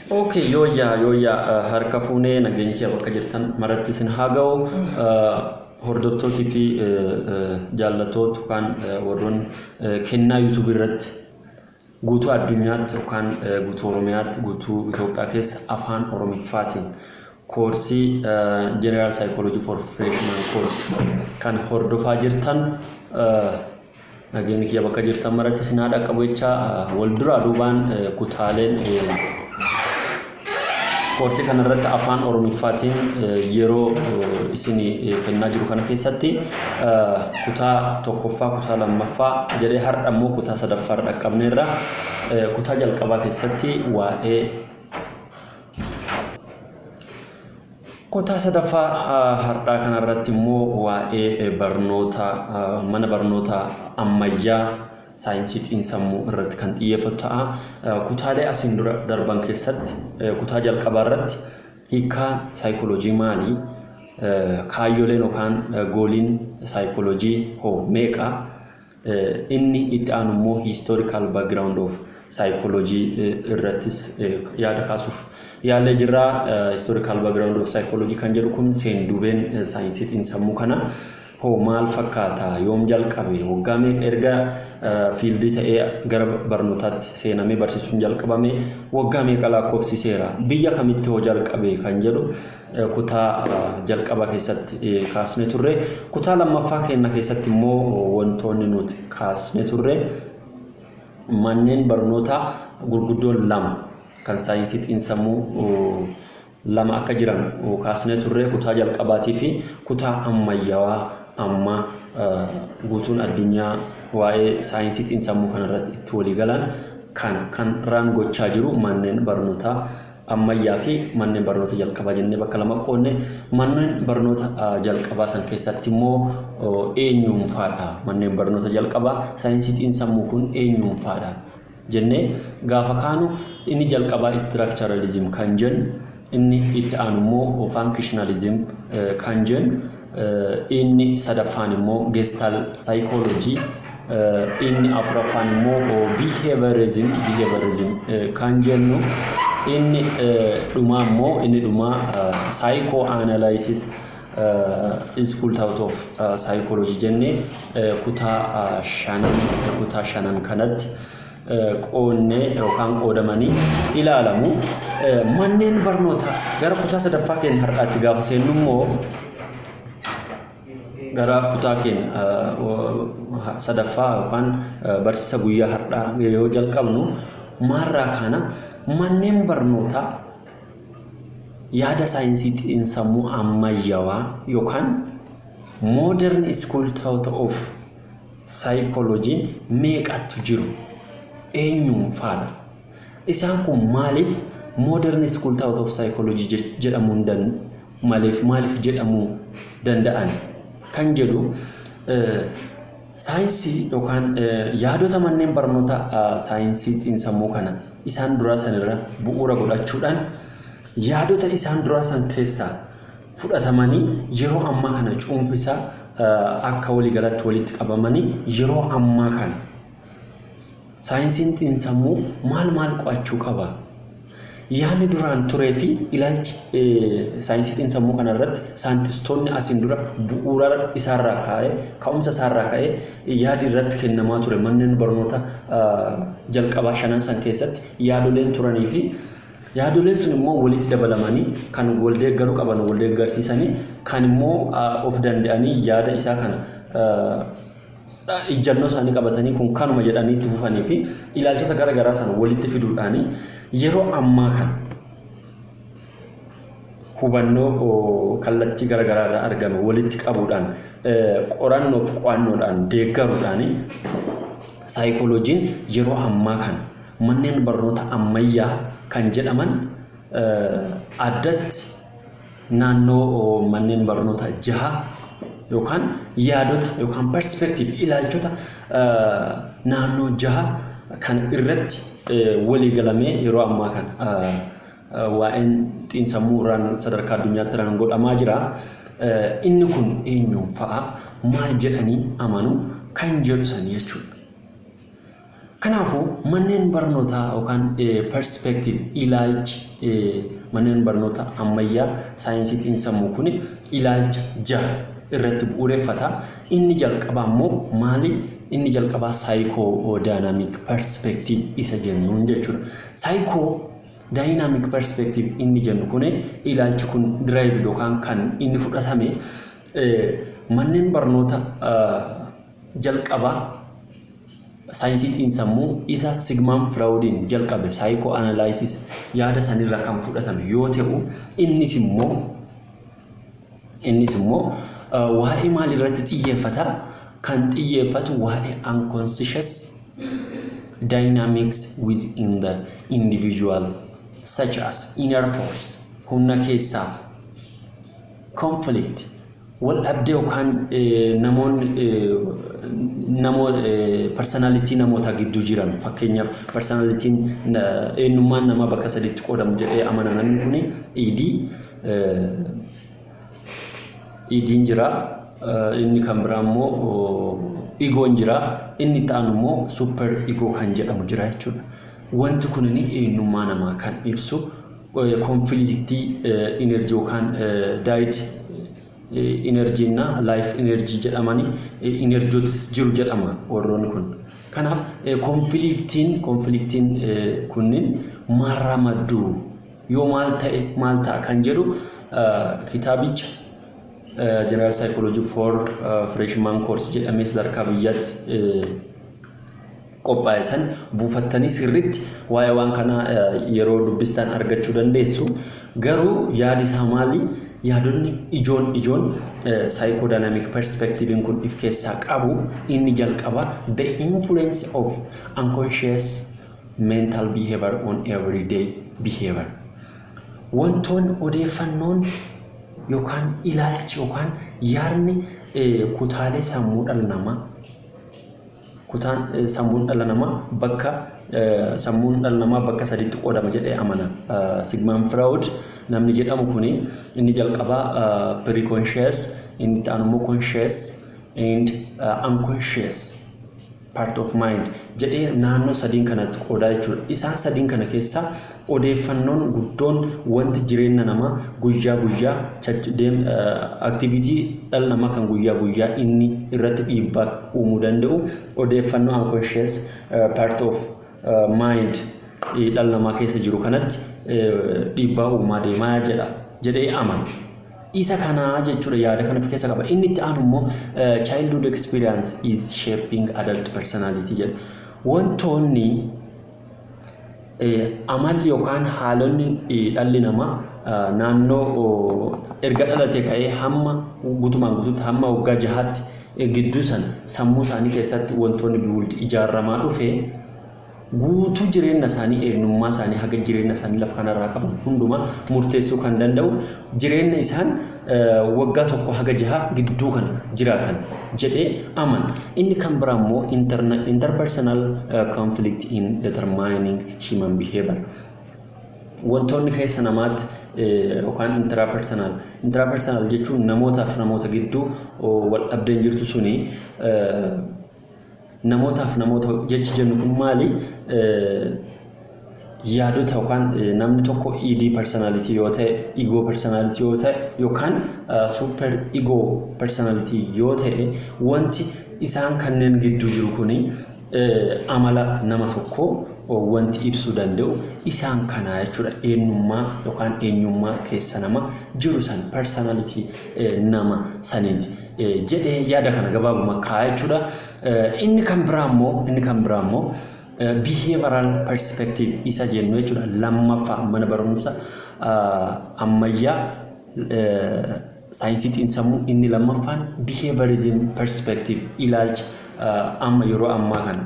Okay, yooyaa harka fuunee nageenya kee bakka jirtan maratti isin haa ga'u. Hordoftootii fi jaallattoota yookaan warroon kennaa YouTube irratti guutuu addunyaatti yookaan guutuu Oromiyaatti guutuu Itoophiyaa keessa afaan Oromiffaatiin koorsii General Psychology for Freshman course kan hordofaa jirtan nageenya kee bakka jirtan maratti isin haa dhaqqabu jecha wal duraa duubaan kutaaleen koorsii kanarratti afaan Oromiffaatiin yeroo isin kennaa jiru kana keessatti kutaa tokkoffaa kutaa lammaffaa jedhee har'a immoo kutaa sadaffaa dhaqqabneerra kutaa jalqabaa keessatti waa'ee kutaa sadaffaa har'aa kanarratti immoo waa'ee barnoota mana barnoota ammayyaa saayinsii xiinsammuu irratti kan xiyyeeffatu ta'a. Kutaalee asiin dura darban keessatti kutaa jalqabaa irratti hiikaa saayikooloojii maalii kaayyoleen yookaan gooliin saayikooloojii hoo meeqa inni itti aanu immoo historical background of saayikooloojii irrattis yaada kaasuuf yaallee jirra. Historical background of saayikooloojii kan jedhu kun seenduubeen saayinsii xiinsammuu kana hoo maal fakkaata yoom jalqabe waggaa meeqa erga fiildii ta'ee gara barnootaatti seenamee barsiisuun jalqabame waggaa meeqa lakkoofsiseera biyya kamitti hoo jalqabe kan jedhu kutaa jalqabaa keessatti kaasne turre. Kutaa lammaffaa keenya keessatti immoo wantoonni nuti kaasne turre manneen barnootaa gurguddoo lama kan saayinsii xiinsammuu lama akka jiran kaasne turre. Kutaa jalqabaatii fi kutaa ammayyaawaa amma guutuun addunyaa waa'ee saayinsii xiinsammuu kanarratti itti walii galan kan raan gochaa jiru manneen barnootaa ammayyaa fi manneen barnoota jalqabaa jennee bakka lama qoonne. Manneen barnoota jalqabaa san keessatti immoo eenyuunfaadha manneen barnoota jalqabaa saayinsii xiinsammuu kun eenyuunfaadha jennee gaafa kaanu inni jalqabaa structuralism kan jennu inni itti aanu immoo functionalism kan jennu inni sadaffaan immoo gestalt psychology inni afuraffaan immoo behaviorism kan jennu inni dhumaa immoo inni dhumaa psychoanalysis is pulled out of psychology jennee kutaa shanan kanatti qoonnee yookaan qoodamanii ilaalamu. Manneen barnoota gara kutaa sadaffaa keenya har'aatti gaafa seennu immoo gara kutaa keenya sadaffaa yookaan barsiisa guyyaa har'aa yoo jalqabnu maarraa kana manneen barnoota yaada saayinsii xiinsammuu ammayyaawaa yookaan modern school thought of psychology meeqatu jiru eenyuunfaadha isaan kun maaliif modern school thought of psychology jedhamuu maaliif jedhamuu danda'an kan jedhu saayinsii yookaan yaadota manneen barnoota saayinsii xiinsammuu kana isaan duraa sanirra bu'uura godhachuudhaan yaadota isaan duraa san keessaa fudhatamanii yeroo ammaa kana cuunfisaa akka waliigalatti walitti qabamanii yeroo ammaa kana saayinsiin xiinsammuu maal qo'achuu qaba yaadni duraan turee fi ilaalchi saayinsii xiinsammuu kanarratti saayintistoonni asiin dura bu'uura isaarraa ka'ee ka'umsa isaarraa ka'ee yaadi irratti kennamaa ture manneen barnoota jalqabaa shanan san keessatti yaadoleen turanii fi yaadoleen sun immoo walitti dabalamanii kan waldeeggaruu qaban waldeeggarsiisanii kan immoo of danda'anii yaada isaa kana ijjannoo isaanii qabatanii kun kanuma jedhanii itti fufanii fi ilaalchota garaagaraa sana walitti fiduudhaanii yeroo ammaa kan hubannoo kallattii garaagaraa irraa argame walitti qabuudhaan qorannoof qo'annoodhaan deeggaruudhaanii saayikooloojiin yeroo ammaa kan manneen barnoota ammayyaa kan jedhaman addatti naannoo manneen barnoota 6 yookaan yaadota yookaan perspective ilaalchota naannoo 6 kan irratti walii galamee yeroo ammaa kan waa'een xiinsammuu irraan sadarkaa addunyaatti irraan godhamaa jira. Inni kun eenyuun fa'a maal jedhanii amanu kan jedhu sanii jechuudha. Kanaafuu manneen barnootaa yookaan perspective ilaalchi manneen barnootaa ammayyaa saayinsii xiinsammuu kun ilaalcha jaha irratti bu'uureffata. Inni jalqabaa immoo maali? Inni jalqabaa saayikoo daayinaamik perspective isa jennuun jechuudha. Saayikoo daayinaamik perspective inni jennu kun ilaalchi kun diraayivii yookaan kan inni fudhatame manneen barnoota jalqabaa saayinsii xiinsammuu isa Sigmund Freudin jalqabe saayikoo analaayisis yaada sanirraa kan fudhatame yoo ta'u innis immoo waa'ee maal irratti xiyyeeffata? Kan xiyyeeffatu waa'ee unconscious dynamics within the individual such as inner force, humna keessaa, conflict, wal dhabdee yookaan personality namoota gidduu jiran. Fakkeenyaaf personalitiin eenyummaan namaa bakka sadiitti qoodamu jedhee amana namni kun idiin jira, inni kan biraa immoo igoon jira, inni ta'an immoo super igoo kan jedhamu jira jechuudha. Wanti kun eenyummaa namaa kan ibsu konfliktii energy yookaan died energy na life energy jedhamani energootis jiru jedhama warroonni kun. Kanaaf konfliktiin kunniin maarraa madduu yoo maal ta'a kan jedhu kitaabicha General Psychology for Freshman Course jedhamee sadarkaa biyyaatti qophaa'e san buufattanii sirriitti waa'ee waan kana yeroo dubbistan argachuu dandeessu. Garuu yaadi isaa maali? Yaadonni ijoon psychodynamic perspective kun if keessaa qabu inni jalqaba the influence of unconscious mental behavior on everyday behavior. Wantoon odeeffannoon yookaan ilaalchi yookaan yaadni kutaalee sammuu dhala namaa bakka sadiitti qoodama jedhee amana Sigmund Freud. Namni jedhamu kuni inni jalqabaa preconscious, inni ta'an immoo conscious and unconscious part of mind jedhee naannoo sadiin kanatti qoodaa jechuudha. Isaan sadiin kana keessaa odeeffannoon guddoon wanti jireenya namaa guyyaa activity dhala namaa kan guyyaa inni irratti dhiibbaa uumuu danda'u odeeffannoo unconscious part of mind dhala namaa keessa jiru kanatti dhiibbaa uumaa deemaa jedhee amana. Isa kana jechuudha yaada kana of keessa qaba. Inni itti aanu immoo childhood experience is shaping adult personality jedha. Wantoonni amalli yookaan haalonni dhalli namaa naannoo erga dhalatee ka'ee hamma guutumaan guutuutti hamma waggaa 6tti gidduu san sammuu isaanii keessatti wantoonni build ijaaramaa dhufe guutuu jireenya isaanii eenyummaa isaanii haga jireenya isaanii lafa kanarraa qaban hundumaa murteessuu kan danda'u jireenya isaan waggaa tokko haga 6 gidduu kan jiraatan jedhee amana. Inni kan biraa immoo interpersonal conflict in determining human behavior. Wantoonni keessa namaatti yookaan intrapersonal jechuun namootaaf namoota gidduu wal dhabdeen jirtu suni namootaaf namoota jechi jennu kun maali? Yaadota yookaan namni tokko id personality yoo ta'e, ego personality yoo ta'e yookaan super ego personality yoo ta'e wanti isaan kanneen gidduu jiru kuni amala nama tokko wanti ibsuu danda'u isaan kana jechuudha. Eenyummaa keessa nama jiru san personality nama saniiti jedhee yaada kana gabaabuma kaa'aa jechuudha. Inni kan biraa immoo behavioral perspective isa jennu jechuudha. Lammaffaa mana barumsa ammayyaa saayinsii xiinsammuu inni lammaffaan behaviorism perspective ilaalcha amma yeroo ammaa kana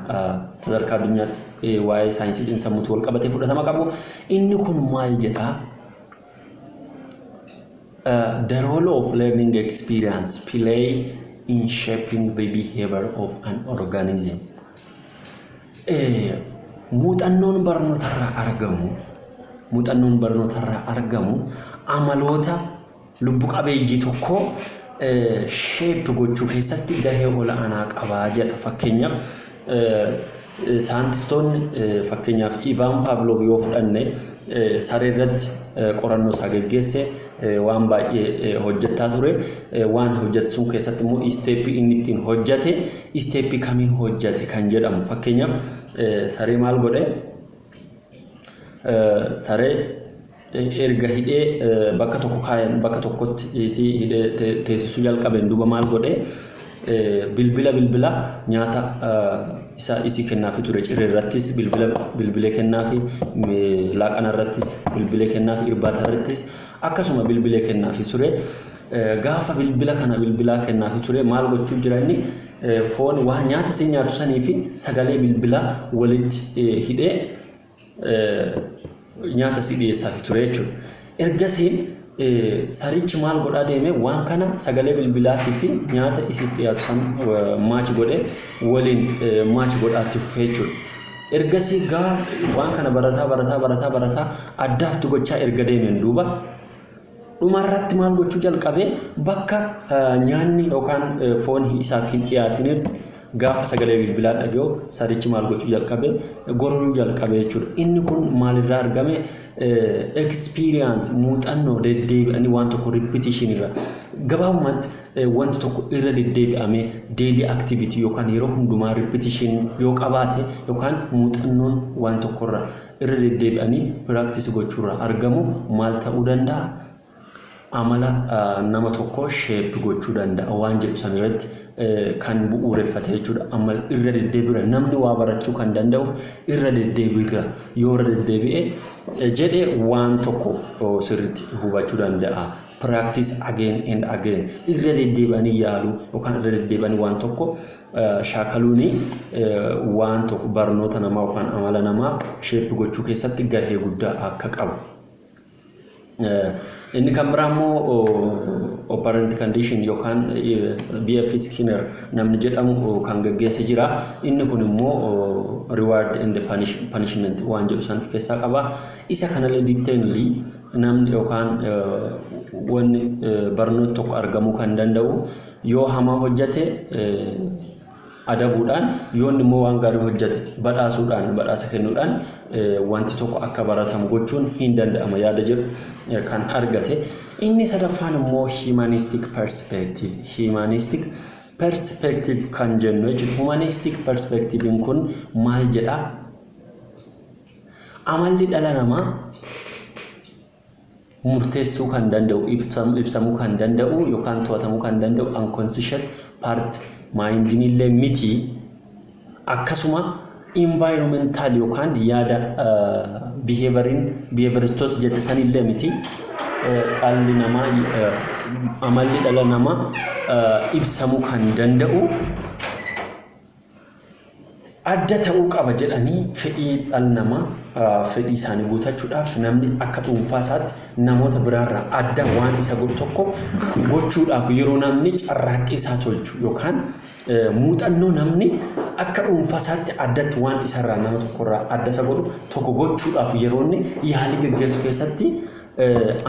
sadarkaa addunyaatti waa'ee saayinsii xiinsammuutti wal qabatee fudhatama qabu. Inni kun maal jedhaa? The role of learning experience play in shaping the behavior of an organism. Muuxannoon barnootarraa argamu amaloota lubbu qabeeyyii tokko shape gochuu keessatti gahee olaanaa qabaa jedha. Fakkeenyaaf saayintistoonni fakkeenyaaf Ivan Pavlov yoo fudhanne saree irratti qorannoo isaa geggeesse waan baay'ee hojjetaa ture waan hojjete sun keessatti immoo isteeppii inni ittiin hojjete isteeppii kamiin hojjete kan jedhamu fakkeenyaaf saree maal godhe saree erga hidhee bakka tokko kaayan bakka tokkotti isii hidhee teessisuu jalqabeen duuba maal godhe bilbila nyaata isa isii kennaafi ture ciree irrattis bilbilee kennaafi laaqana irrattis bilbilee kennaafi irbaata irrattis akkasuma bilbilee kennaafi ture gaafa bilbilaa kennaafi ture maal gochuu jira inni foon waa nyaata si nyaatu sanii fi sagalee bilbilaa walitti hidhee nyaata si dhiyeessaafi ture jechuudha. Ergasiin sarichi maal godhaa deeme waan kana sagalee bilbilaatii fi nyaata isiif dhiyaatu san maachi godhe waliin maachi godhaatti fufee jechuudha. Ergasii gaa waan kana barataa addaatti gochaa erga deemeen duuba dhumarratti maal gochuu jalqabee bakka nyaanni yookaan foon isaaf hin dhiyaatin gaafa sagalee bilbilaa dhaga'u sarichi maal gochuu jalqabee gororuu jalqabee jechuudha. Inni kun maalirraa argame experience muuxannoo deddeebi'anii waan tokko repetition irra gabaabumatti wanti tokko irra deddeebi'amee daily activity yookaan yeroo hundumaa repetition yoo qabaate yookaan muuxannoon waan tokkorra irra deddeebi'anii practice gochuurra argamu maal ta'uu danda'a? Amala nama tokko shape gochuu danda'a waan jedhu san irratti kan bu'uureffate jechuudha. Amma irra deddeebiira namni waa barachuu kan danda'u irra deddeebiira yoo irra deddeebi'ee jedhee waan tokko sirriitti hubachuu danda'a. Practice again and again irra deddeebi'anii yaaluu yookaan irra deddeebi'anii waan tokko shaakaluuni waan tokko barnoota namaa yookaan amala namaa shape gochuu keessatti gahee guddaa akka qabu. Inni kan biraammoo operant condition yookaan BF Skinner namni jedhamu kan gaggeesse jira. Inni kun immoo reward and punishment waan jedhu san keessaa qaba. Isa kanallee detailly namni yookaan wanni barnoota tokko argamuu kan danda'u yoo hamaa hojjete adabuudhaan yoo inni immoo waan gaarii hojjete badhaasa kennuudhaan wanti tokko akka baratamu gochuun hin danda'ama yaada jedhu kan argate. Inni sadaffaan immoo humanistic perspective kan jennu jechuudha. Humanistic perspective kun maal jedha? Amalli dhala namaa murteessuu kan danda'u ibsamuu kan danda'u yookaan to'atamuu kan danda'u unconscious part mindinillee miti akkasuma environmental yookaan yaada behaviorists jedhe sanillee miti dhalli namaa amalli dhala namaa ibsamuu kan danda'u adda ta'uu qaba jedhanii fedhii dhala namaa fedhii isaanii guutachuudhaaf namni akka dhuunfaa isaatti namoota biraarraa adda waan isa godhu tokko gochuudhaaf yeroo namni carraaqqii isaa tolchu yookaan muuxannoo namni akka dhuunfaa isaatti addatti waan isarraa nama tokkorraa adda isa godhu tokko gochuudhaaf yeroo inni yaalii gaggeessu keessatti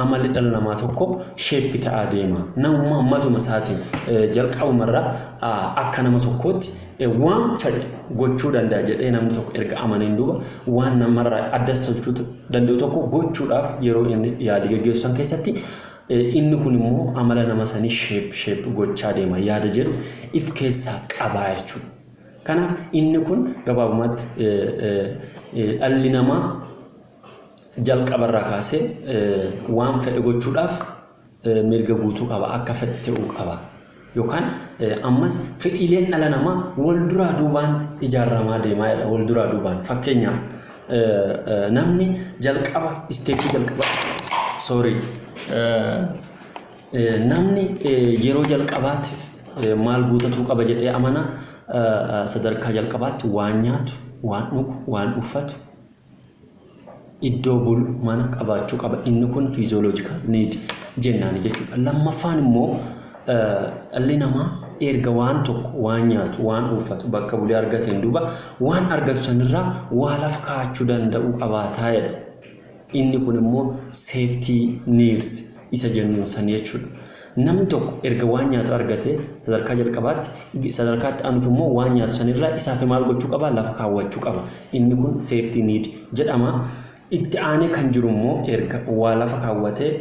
amalli dhala namaa tokko sheeppi ta'aa deema. Namummaa ammatuma isaatiin jalqabumarraa akka nama tokkootti waan fedhe gochuu danda'a jedhee namni tokko erga amaneen duuba waan namarraa addas tolchuu danda'u tokko gochuudhaaf yeroo inni yaalii gaggeessu san keessatti inni kun immoo amala nama sanii sheep gochaa deema yaada jedhu if keessaa qabaa jechuudha. Kanaaf inni kun gabaabumatti dhalli namaa jalqabarraa kaasee waan fedhe gochuudhaaf mirga guutuu qaba akka fedhe ta'uu qaba. Yookaan ammas fedhiileen dhala namaa wal duraa duubaan ijaaramaa deemaa jedha. Wal duraa duubaan fakkeenyaaf namni jalqaba isteeppii jalqaba namni yeroo jalqabaatiif maal guutatuu qaba jedhee amana sadarkaa jalqabaatti waan nyaatu waan dhugu waan uffatu iddoo bulu mana qabaachuu qaba. Inni kun physiological need jennaani jechuudha. Lammaffaan immoo dhalli namaa erga waan tokko waan nyaatu waan uffatu bakka bulee argateen duuba waan argatu sanirraa waa lafa kaa'achuu danda'uu qabaataa jedha. Inni kun immoo safety needs isa jennuun san jechuudha. Namni tokko erga waan nyaatu argate sadarkaa jalqabaatti sadarkaatti aanuuf immoo waan nyaatu sanirraa isaaf maal gochuu qaba lafa kaawwachuu qaba. Inni kun safety need jedhama. Itti aanee kan jiru immoo erga waa lafa kaawwatee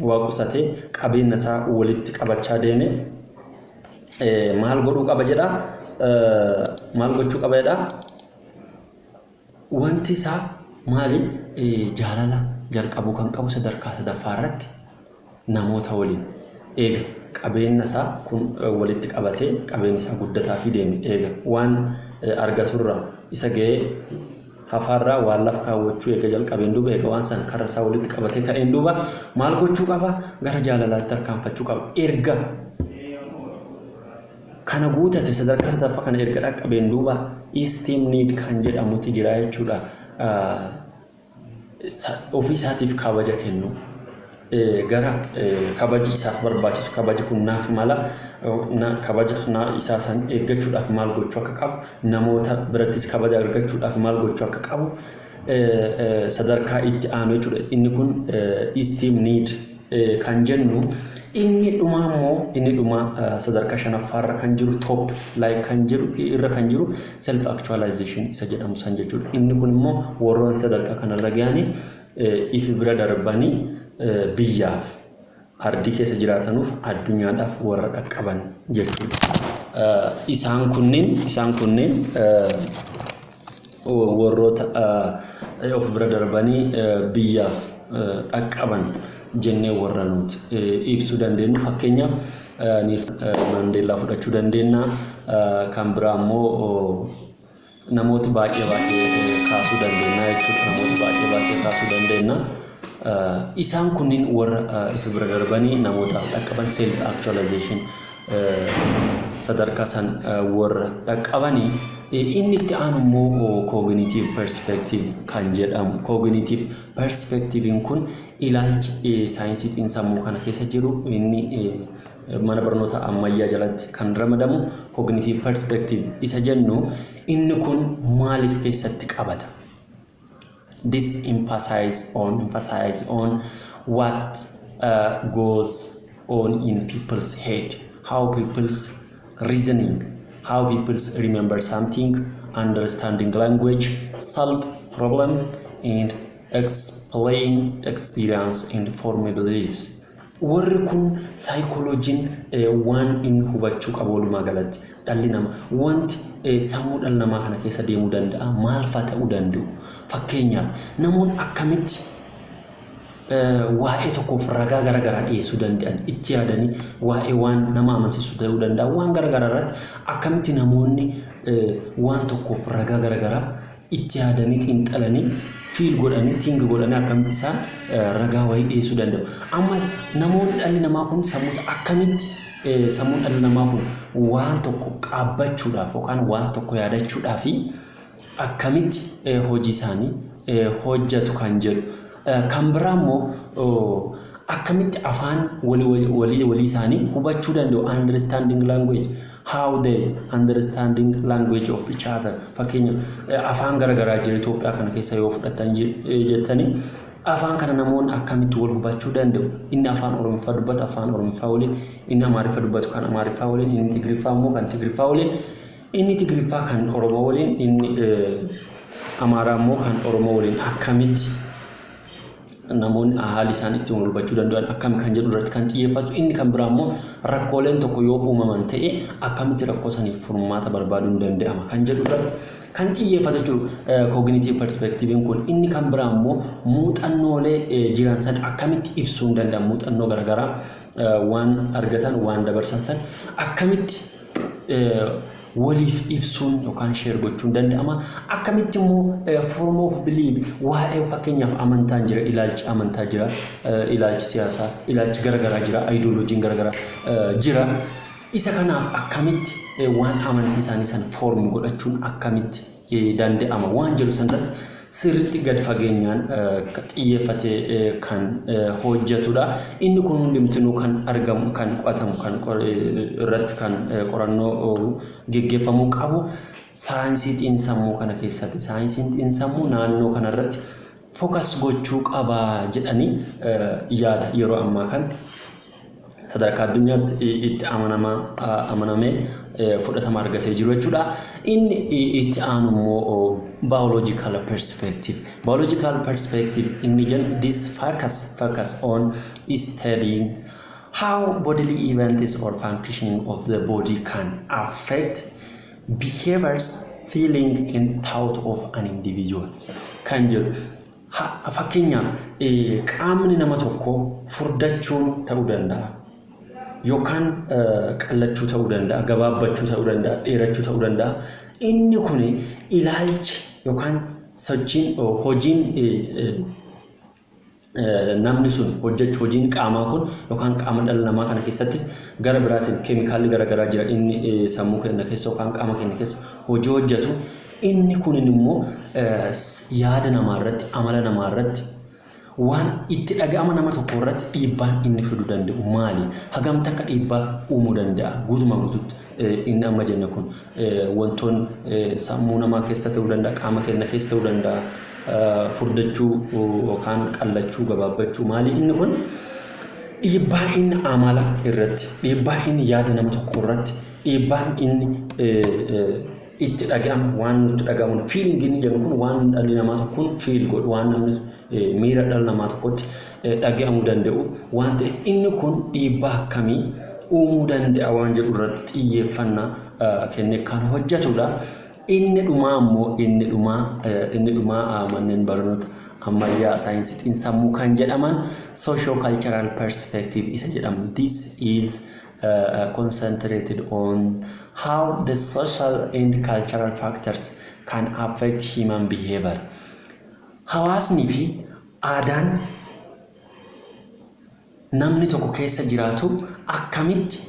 waa qusatee qabeenya isaa walitti qabachaa deeme maal godhuu qaba jedha. Maal gochuu qaba jedha. Wanti isaa maali jaalala jalqabuu kan qabu sadarkaa sadaffaa irratti namoota waliin eega qabeenya isaa kun walitti qabatee qabeenya isaa guddataa fi deeme eega waan argaturraa isa ga'ee hafaarraa waan lafa kaawwachuu eega jalqabeen duuba eega waan san karra isaa walitti qabatee ka'een duuba maal gochuu qaba gara jaalalaatti tarkaanfachuu qaba. Erga kana guutate sadarkaa sadaffaa kana erga dhaqqabeen duuba esteem need kan jedhamutti jira jechuudha. Ofii isaatiif kabaja kennu gara kabaji isaaf barbaachisu kabaji kun naaf mala kabaja isaa san eeggachuudhaaf maal gochuu akka qabu namoota birattis kabaja argachuudhaaf maal gochuu akka qabu sadarkaa itti aanu jechuudha. Inni kun esteem need kan jennu. Inni dhuma sadarkaa shanaffaarra kan jiru top like kan jiru irra kan jiru self actualization isa jedhamu san jechuudha. Inni kun immoo warroon sadarkaa kanarra ga'anii ifi bira darbanii biyyaaf ardii keessa jiraatanuuf addunyaadhaaf warra dhaqqaban jechuudha. Isaan kunneen warroota of bira darbanii biyyaaf dhaqqaban jennee warra nuti ibsuu dandeenyu. Fakkeenyaaf Neelsan Maandeellaa fudhachuu dandeenya. Kan biraa immoo namoota baay'ee kaasuu dandeenya jechuudha. Namoota baay'ee kaasuu dandeenya. Isaan kunniin warra ifi bira darbanii namoota dhaqqaban self actualization sadarkaa san warra dhaqqabanii. Inni itti aanu immoo cognitive perspective kan jedhamu. Cognitive perspective kun ilaalchi saayinsii xiinsammuu kana keessa jiru inni mana barnoota ammayyaa jalatti kan ramadamu cognitive perspective isa jennu. Inni kun maaliif keessatti qabata? This emphasize on what goes on in people's head, how people's reasoning, how people remember something, understanding language, solve problem, and explain experience and form beliefs. Warri kun psychology waan inni hubachuu qabu walumaa galatti dhalli namaa wanti sammuu dhala namaa kana keessa deemuu danda'a maal fa'a ta'uu danda'u. Fakkeenyaaf namoonni akkamitti waa'ee tokkoof ragaa garagaraa dhiyeessuu danda'an itti yaadanii waa'ee waan nama amansiisu ta'uu danda'a. Waan garagaraa irratti akkamitti namoonni waan tokkoof ragaa garagaraa itti yaadanii xiinxalanii fiil godhanii tingi godhanii akkamitti isaan ragaa wayii dhiyeessuu danda'u. Amma namoonni dhalli namaa kun akkamitti sammuun dhalli namaa kun waan tokko qaabbachuudhaaf yookaan waan tokko yaadachuudhaaf akkamitti hojii isaanii hojjetu kan jedhu. Kan biraa immoo akkamitti afaan walii isaanii hubachuu danda'u. Understanding language, how they understanding language of each other. Fakkeenyaaf afaan garagaraa jira Itoophiyaa kana keessa yoo fudhatan jettanii afaan kana namoonni akkamitti wal hubachuu danda'u. Inni afaan Oromoffaa dubbatu afaan Oromoffaa waliin, inni Amaariffaa dubbatu kan Amaariffaa waliin, inni Tigiriffaa immoo kan Tigiriffaa waliin, inni Tigiriffaa kan Oromoo waliin, inni Amaaraa immoo kan Oromoo waliin akkamitti namoonni haala isaan ittiin wal hubachuu danda'an akkam kan jedhu irratti kan xiyyeeffatu. Inni kan biraa immoo rakkooleen tokko yoo uumaman ta'e akkamitti rakkoo saniif furmaata barbaaduun danda'ama kan jedhu irratti kan xiyyeeffatu jechuudha. Cognitive perspective kun inni kan biraa immoo muuxannoolee jiran san akkamitti ibsuu danda'an. Muuxannoo garagaraa waan argatan waan dabarsan san akkamitti waliif ibsuun yookaan share gochuun danda'ama. Akkamitti immoo form of belief waa'ee fakkeenyaaf amantaan jira, ilaalchi amantaa jira, ilaalchi siyaasaa, ilaalchi garagaraa jira, ideoloojiin garagaraa jira. Isa kanaaf akkamitti waan amantii isaanii san form godhachuun akkamitti danda'ama waan jedhu sanatti sirriitti gad fageenyaan xiyyeeffatee kan hojjetudha. Inni kun hundumtuu kan argamu kan qo'atamu kan irratti kan qorannoo geggeeffamuu qabu saayinsii xiinsammuu kana keessatti. Saayinsiin xiinsammuu naannoo kana irratti focus gochuu qaba jedhanii yaada yeroo ammaa kan sadarkaa addunyaatti itti amanamee fudhatama argatee jiru jechuudha. Inni itti aanu immoo biological perspective. Biological perspective inni jennu this focus on studying how bodily events or functioning of the body can affect behaviors, feeling and thought of an individual. Kan jedhu fakkeenyaaf qaamni nama tokko furdachuun ta'uu danda'a yookaan qallachuu ta'uu danda'a, gabaabbachuu ta'uu danda'a, dheerachuu ta'uu danda'a. Inni kun ilaalcha yookaan sochiin hojiin namni sun hojjechu hojiin qaamaa kun yookaan qaama dhala namaa kana keessattis gara biraatiin keemikaalli garaagaraa jira inni sammuu keenya keessa yookaan qaama keenya keessa hojii hojjetu. Inni kun immoo yaada namaa irratti, amala namaa irratti waan itti dhaga'ama nama tokko irratti dhiibbaan inni fiduu danda'u maali? Hagam takka dhiibbaa uumuu danda'a? Guutumaa guutuutti inni amma jenne kun wantoonni sammuu namaa keessa ta'uu danda'a, qaama keenya keessa ta'uu danda'a, furdachuu yookaan qallachuu, gabaabbachuu maali? Inni kun dhiibbaa inni amala irratti, dhiibbaa inni yaada nama tokko irratti, dhiibbaan inni itti dhaga'amu waan nutti dhaga'amu feeling inni jedhu kun waan dhalli namaa tokkoon feel godhu waan namni miira dhala namaa tokkotti dhaga'amuu danda'u waan ta'eef inni kun dhiibbaa akkamii uumuu danda'a waan jedhu irratti xiyyeeffannaa kennee kan hojjetudha. Inni dhumaa immoo inni dhumaa manneen barnoota ammayyaa saayinsiitiin sammuu kan jedhaman socio-cultural perspective isa jedhamu. This is concentrated on how the social and cultural factors can affect human behavior. Hawaasni fi aadaan namni tokko keessa jiraatu akkamitti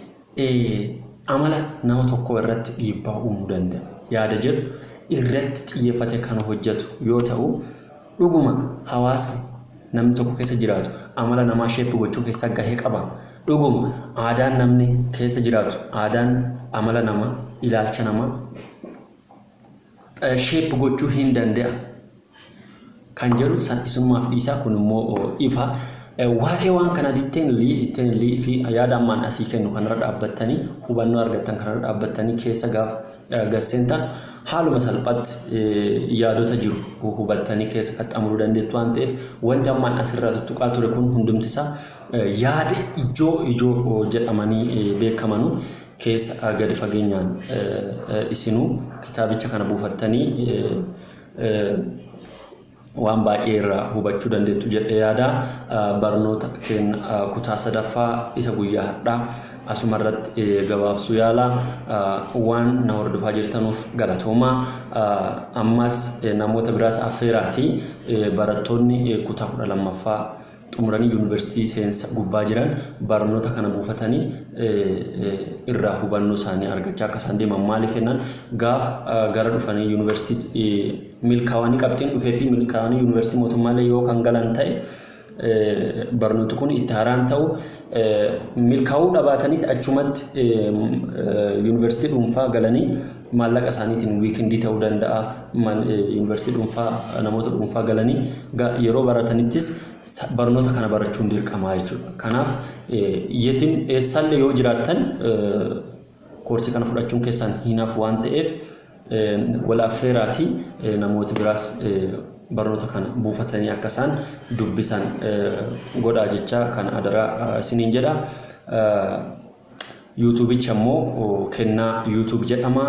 amala nama tokko irratti dhiibbaa uumuu danda'a yaada jedhu irratti xiyyeeffate kan hojjetu yoo ta'u, dhuguma hawaasni namni tokko keessa jiraatu amala namaa sheeppi gochuu keessa gahee qaba. Dhuguma aadaan namni keessa jiraatu aadaan amala namaa, ilaalcha namaa sheeppi gochuu hin danda'a kan jedhu isummaaf dhiisaa. Kun immoo ifa waa'ee waan kana diteenlii fi yaada ammaan asii kennu kanarra dhaabbattanii hubannoo argattan kanarra dhaabbattanii keessa garseentan haaluma salphaatti yaadota jiru hubattanii keessa qaxxaamuruu dandeettu waan ta'eef wanti ammaan asirraa tuttuqaa ture kun hundumtisaa yaada ijoo jedhamanii beekamanu keessa gadi fageenyaan isinuu kitaabicha kana buufattanii waan baay'ee irraa hubachuu dandeettu jedhee yaada. Barnoota keenya kutaa sadaffaa isa guyyaa har'aa asuma irratti gabaabsuu yaala. Waan na hordofaa jirtanuuf galatoomaa. Ammas namoota biraas affeeraatii barattoonni kutaa 12ffaa xumuranii yuunivarsiitii seensa gubbaa jiran barnoota kana buufatanii irraa hubannoo isaanii argachaa akka isaan deeman maaliif jennaan gaaf gara dhufanii yuunivarsiitii milkaa'anii qabxiin dhufee fi milkaa'anii yuunivarsiitii mootummaalee yoo kan galan ta'e barnooti kun itti haaraan ta'u milkaa'uu dhabaatanis achumatti yuunivarsiitii dhuunfaa galanii maallaqa isaaniitiin wiikindii ta'uu danda'a yuunivarsiitii dhuunfaa namoota dhuunfaa galanii yeroo baratanittis barnoota kana barachuun dirqamaa jechuudha. Kanaaf yetiin eessallee yoo jiraattan koorsii kana fudhachuun keessan hinaaf waan ta'eef wal affeeraatii namooti biraas barnoota kana buufatanii akka isaan dubbisan godhaa jecha kana adaraa isiniin jedha. YouTube'icha immoo kennaa YouTube jedhama.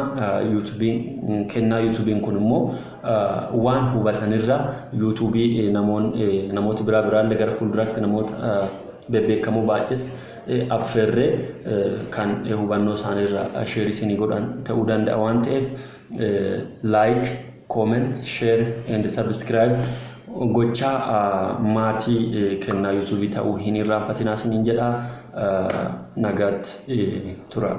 Kennaa YouTube'iin kun immoo waan hubatanirra YouTube'i namoota biraallee gara fuulduraatti namoota bebbeekamoo baay'ees affeerree kan hubannoo isaaniirra sheerii isinii godhan ta'uu danda'a waan ta'eef like, comment, share and subscribe gochaa maatii kennaa YouTube ta'uu hin irraanfatinaa isiniin jedha. Nagaatti tura.